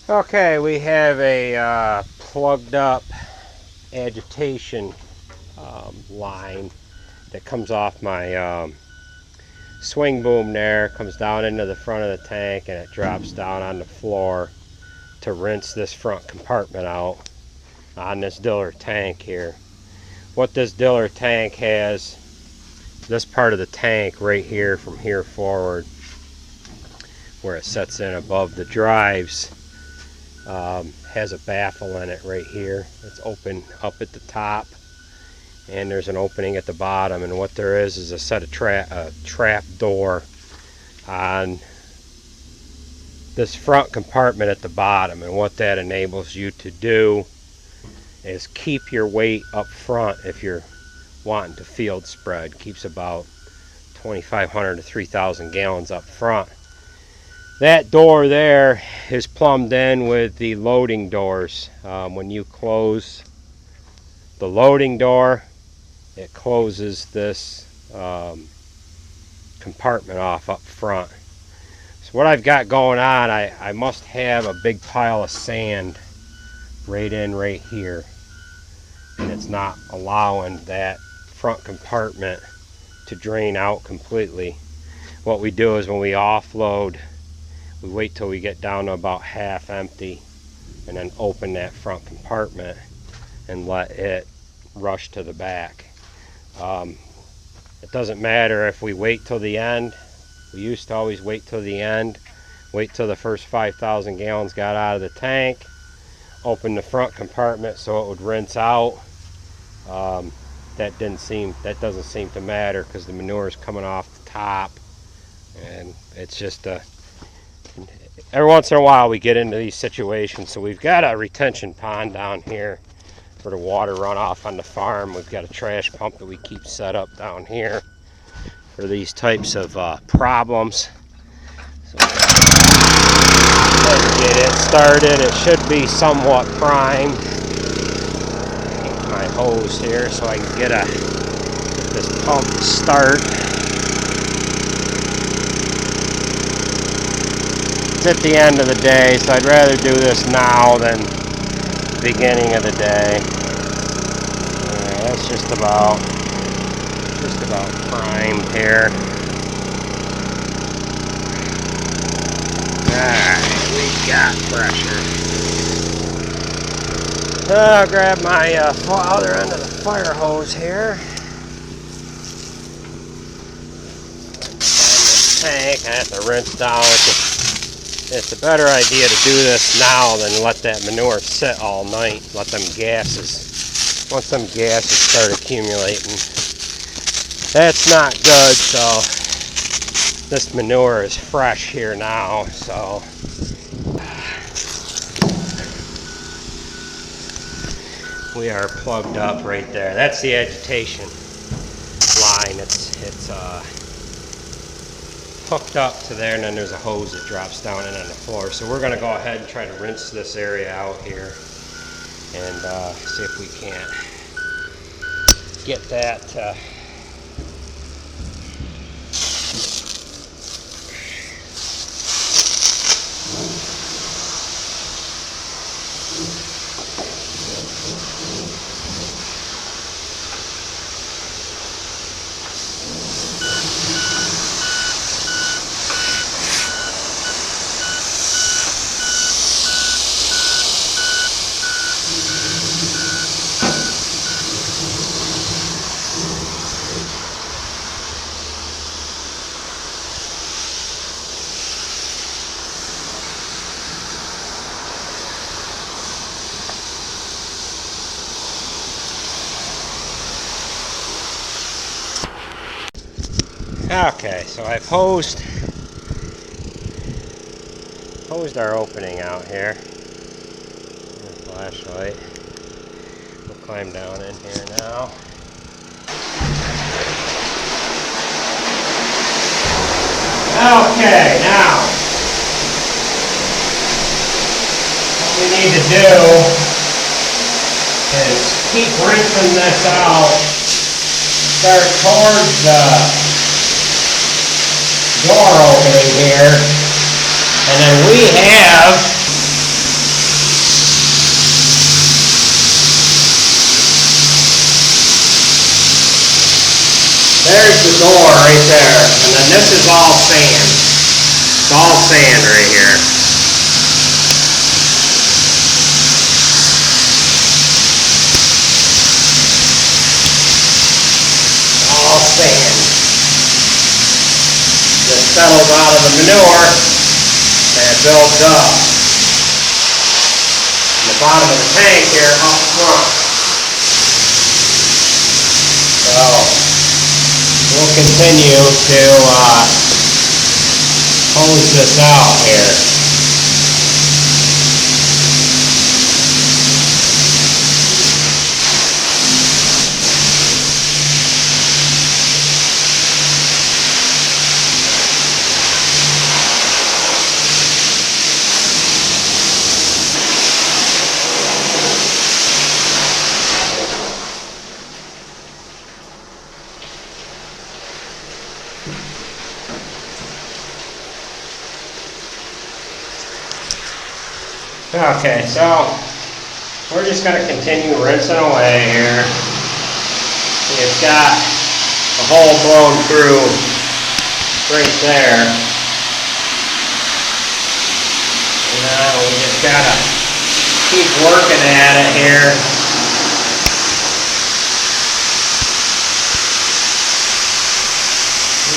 Okay, we have a plugged up agitation line that comes off my swing boom there, comes down into the front of the tank, and it drops down on the floor to rinse this front compartment out on this Diller tank here. What this Diller tank has, this part of the tank right here from here forward where it sets in above the drives, has a baffle in it right here. It's open up at the top, and there's an opening at the bottom, and what there is a set of trap door on this front compartment at the bottom, and what that enables you to do is keep your weight up front if you're wanting to field spread. Keeps about 2,500 to 3,000 gallons up front. That door there is plumbed in with the loading doors. When you close the loading door, it closes this compartment off up front. So what I've got going on, I must have a big pile of sand right here, and it's not allowing that front compartment to drain out completely. What we do is when we offload, we wait till we get down to about half empty and then open that front compartment and let it rush to the back. It doesn't matter if we wait till the end. We used to always wait till the end, wait till the first 5,000 gallons got out of the tank, open the front compartment so it would rinse out. That doesn't seem to matter because the manure is coming off the top, and it's just every once in a while we get into these situations. So we've got a retention pond down here for the water runoff on the farm. We've got a trash pump that we keep set up down here for these types of problems. So let's get it started. It should be somewhat primed. Get my hose here so I can get this pump to start. It's at the end of the day, so I'd rather do this now than the beginning of the day. Yeah, that's just about primed here. Alright, we got pressure. I'll grab my other end of the fire hose here. Tank, I have to rinse down. It's a better idea to do this now than let that manure sit all night. Let them gases, once them gases start accumulating, that's not good. So this manure is fresh here now. So we are plugged up right there. That's the agitation line. It's hooked up to there, and then there's a hose that drops down in on the floor. So we're going to go ahead and try to rinse this area out here and see if we can't get that Okay, so I've hosed our opening out here. Flashlight. We'll climb down in here now. Okay, now what we need to do is keep rinsing this out. Start towards the door opening here, and then And we have there's the door right there. And then this is all sand. It's all sand right here. All sand. Just settles out of the manure and it builds up. In the bottom of the tank here up front. So we'll continue to hose this out here. Okay, so we're just going to continue rinsing away here. It's got a hole blown through right there. Now we just got to keep working at it here.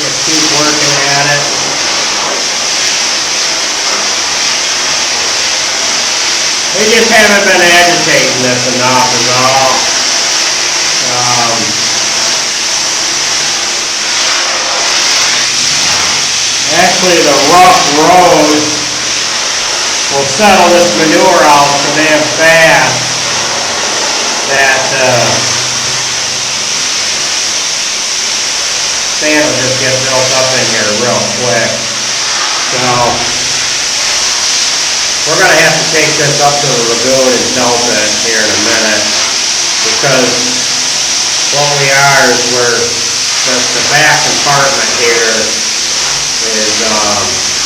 Just keep working at it. We just haven't been agitating this enough is all. Actually the rough road will settle this manure out so damn fast that sand will just get built up in here real quick. So we're going to have to take this up to the lagoon and dump it here in a minute, because what we are is the back compartment here is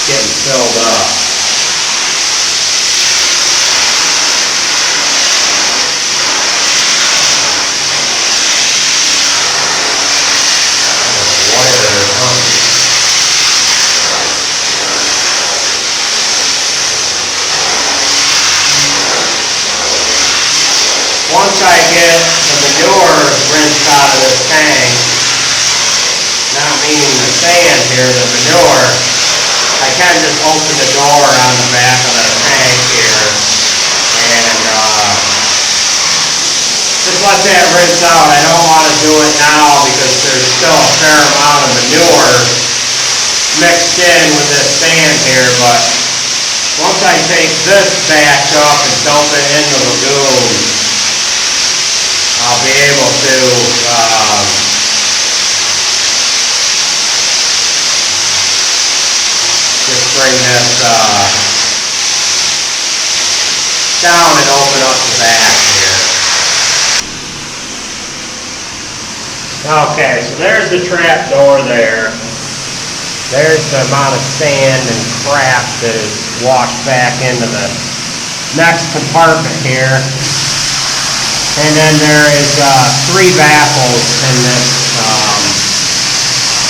getting filled up. Once I get the manure rinsed out of this tank, not meaning the sand here, the manure, I can just open the door on the back of the tank here and just let that rinse out. I don't want to do it now because there's still a fair amount of manure mixed in with this sand here, but once I take this batch up and dump it in the lagoon, I'll be able to just bring this down and open up the back here. Okay, so there's the trap door there. There's the amount of sand and crap that is washed back into the next compartment here. And then there is 3 baffles in this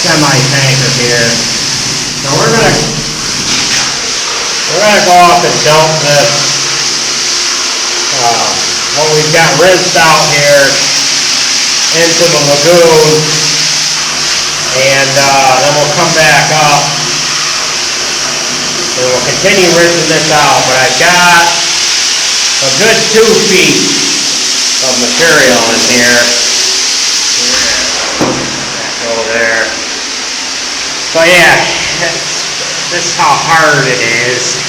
semi-tanker here. So we're gonna go off and dump this what we've got rinsed out here into the lagoon, and then we'll come back up and we'll continue rinsing this out. But I've got a good 2 feet of material in here. Back over there. So yeah, this is how hard it is.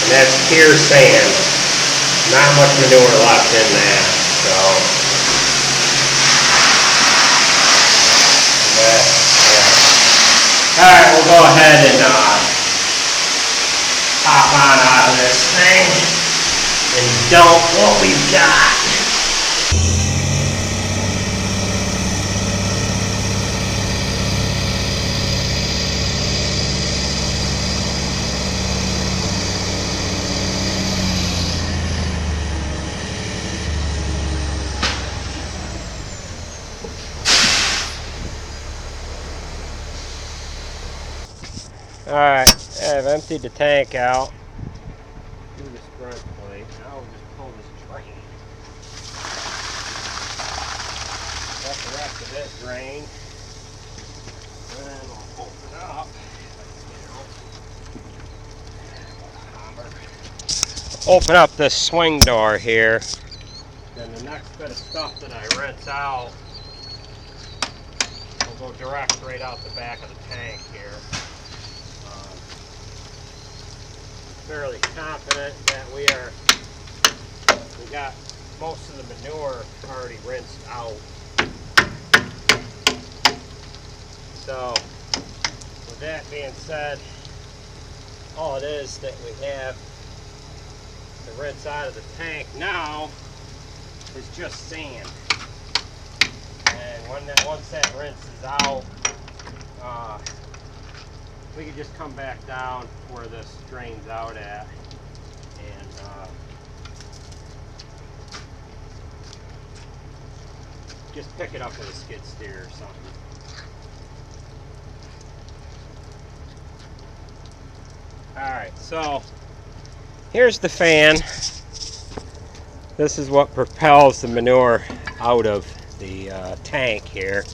And that's pure sand. Not much manure left in that. So yeah. Alright, we'll go ahead and hop on out of this thing and dump what we've got. Alright, I've emptied the tank out through the sprint plate. Now we'll just pull this drain. Let the rest of it drain. And then we'll open it up. Open up this swing door here. Then the next bit of stuff that I rinse out will go direct right out the back of the tank here. Fairly confident that we got most of the manure already rinsed out. So with that being said, all it is that we have to rinse out of the tank now is just sand. And once that rinses out, we can just come back down where this drains out at and just pick it up with a skid steer or something. Alright, so here's the fan. This is what propels the manure out of the tank here.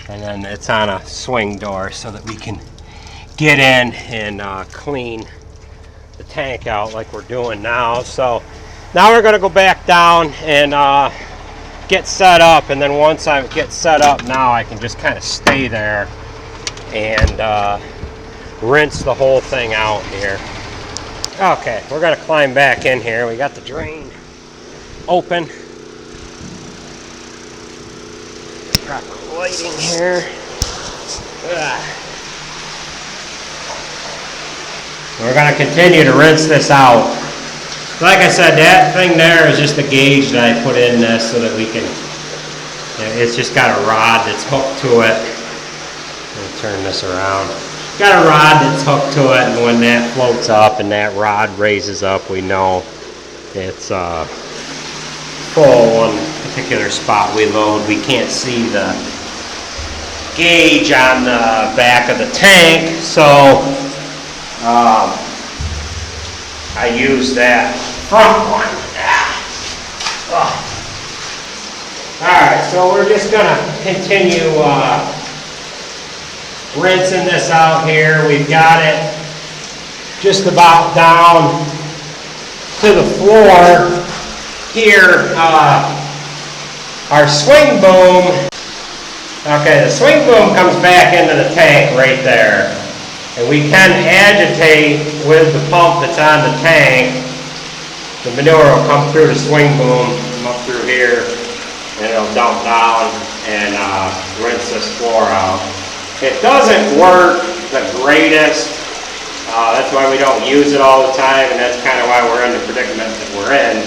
And then it's on a swing door so that we can get in and clean the tank out like we're doing now. So now we're going to go back down and get set up, and then once I get set up now I can just kind of stay there and rinse the whole thing out here. Okay, we're going to climb back in here. We got the drain open. Got the lighting here. We're going to continue to rinse this out. Like I said, that thing there is just a gauge that I put in this so that we can, it's just got a rod that's hooked to it. Let me turn this around. Got a rod that's hooked to it, and when that floats up and that rod raises up, we know it's full. One particular spot we load, we can't see the gauge on the back of the tank, so I use that front one. Alright, so we're just going to continue rinsing this out here. We've got it just about down to the floor here. Our swing boom, okay, the swing boom comes back into the tank right there. And we can agitate with the pump that's on the tank. The manure will come through the swing boom, come up through here, and it'll dump down and rinse this floor out. It doesn't work the greatest. That's why we don't use it all the time, and that's kind of why we're in the predicament that we're in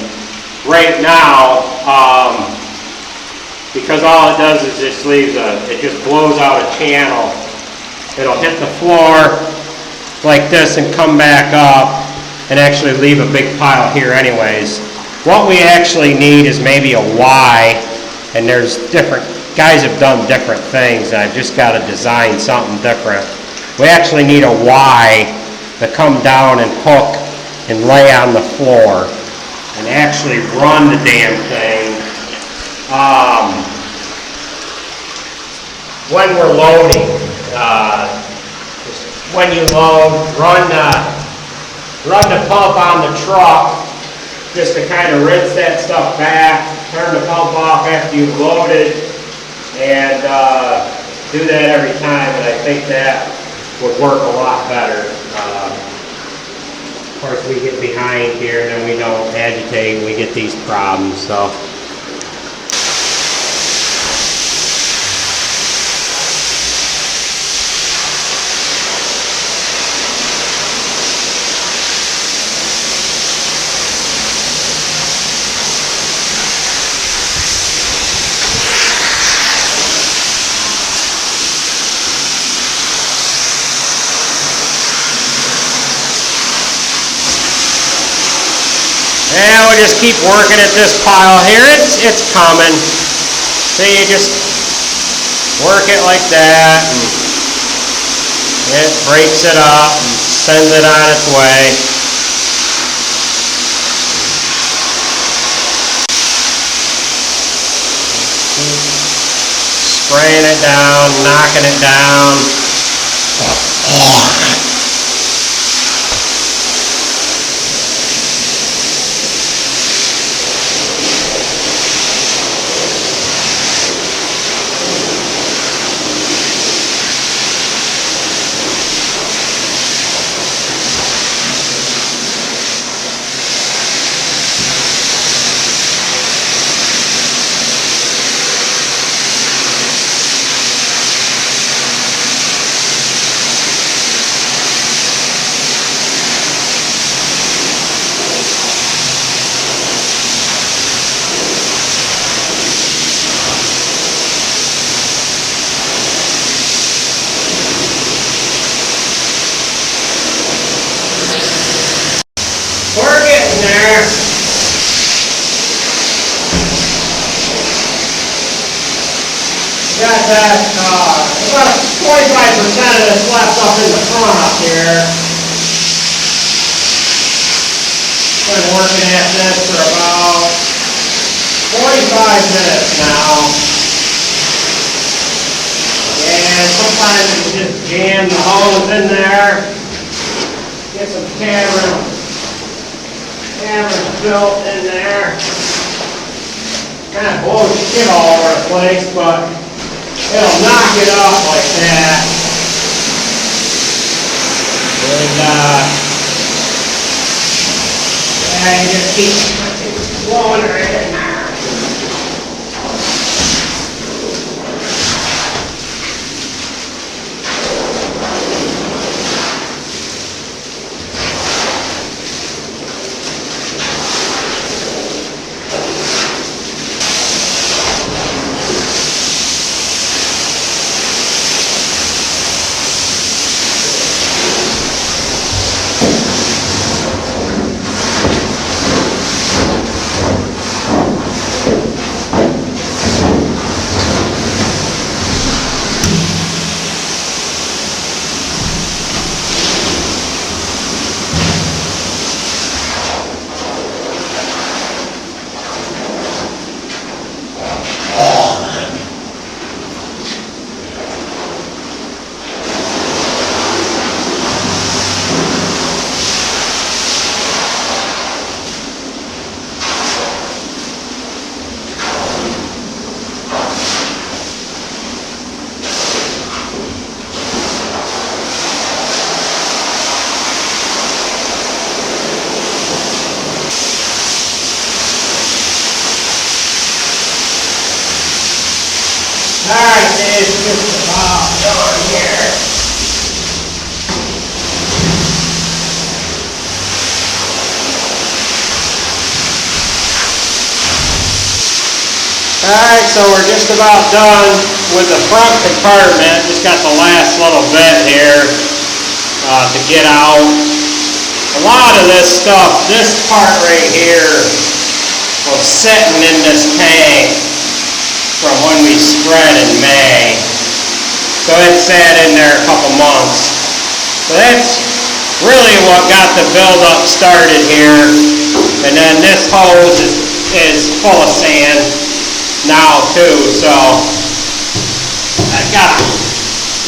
right now. Because all it does is just leaves it just blows out a channel. It'll hit the floor like this and come back up and actually leave a big pile here anyways. What we actually need is maybe a Y, and there's different, guys have done different things, and I've just got to design something different. We actually need a Y to come down and hook and lay on the floor and actually run the damn thing. When we're loading, when you load, run the pump on the truck just to kind of rinse that stuff back, turn the pump off after you've loaded, and do that every time, and I think that would work a lot better. Of course, we get behind here and then we don't agitate and we get these problems. So. And we just keep working at this pile here. It's coming. So you just work it like that, It breaks it up and sends it on its way. Spraying it down, knocking it down. We're getting there. Got that, about 25% of this left up in the front up here. Been working at this for about 45 minutes now. And sometimes you just jam the hose in there. Get some cameras built in there. Kind of blows shit all over the place, but it'll knock it up like that. And you just keep blowing her in there. Alright, it's just about done here. Alright, so we're just about done with the front compartment. Just got the last little bit here to get out. A lot of this stuff, this part right here, was sitting in this tank from when we spread in May. So it sat in there a couple months. So that's really what got the buildup started here. And then this hose is full of sand now too. So I gotta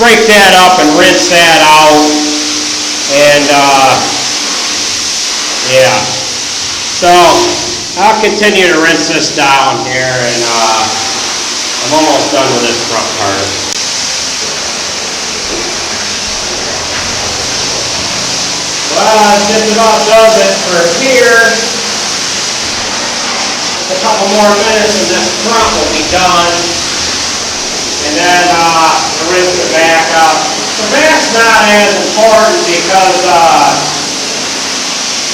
break that up and rinse that out. And yeah. So I'll continue to rinse this down here, and I'm almost done with this front part. Well, I've just about done it for here. Just a couple more minutes and this front will be done. And then rinse the back up. The back's not as important because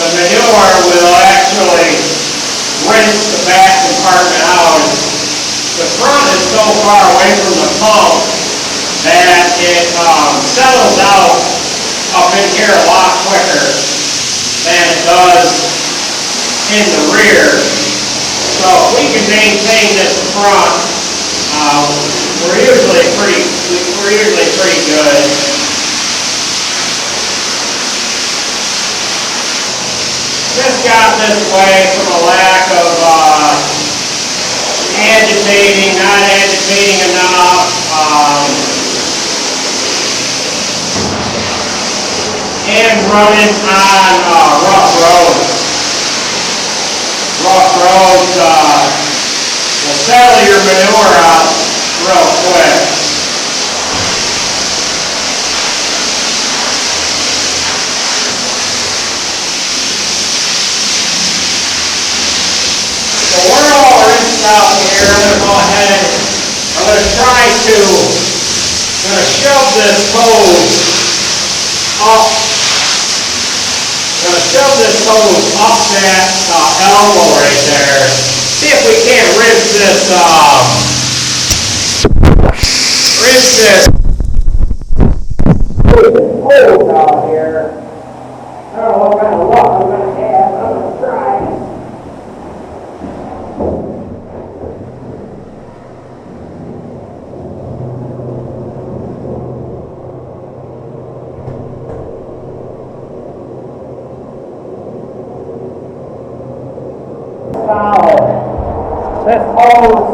the manure will actually rinse the back compartment out. The front is so far away from the pump that it settles out up in here a lot quicker than it does in the rear. So if we can maintain this front, we're usually pretty good. just got this way from a lack of agitating, not agitating enough, and running on rough roads. Rough roads will settle your manure out real quick. So we're all rinsed out here. I'm going to go ahead, I'm going to try to shove this hose up. I'm going to shove this hose up that elbow right there. See if we can't rinse this hose out here. I don't know what kind of luck I'm going to have, but I'm going to try. This hose,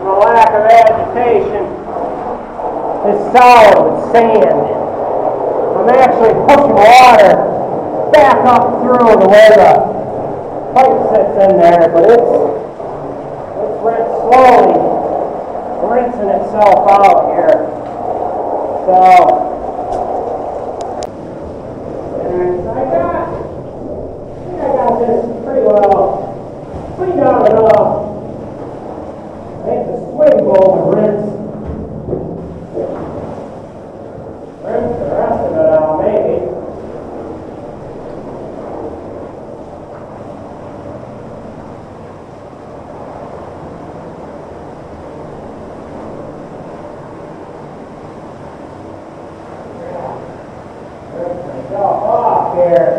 from a lack of agitation, is solid with sand. I'm actually pushing water back up through the way the pipe sits in there, but it's slowly rinsing itself out here. So, I got this pretty well cleaned out enough. I think the swing bowl would rinse the rest of it out, maybe. Rinse myself off here.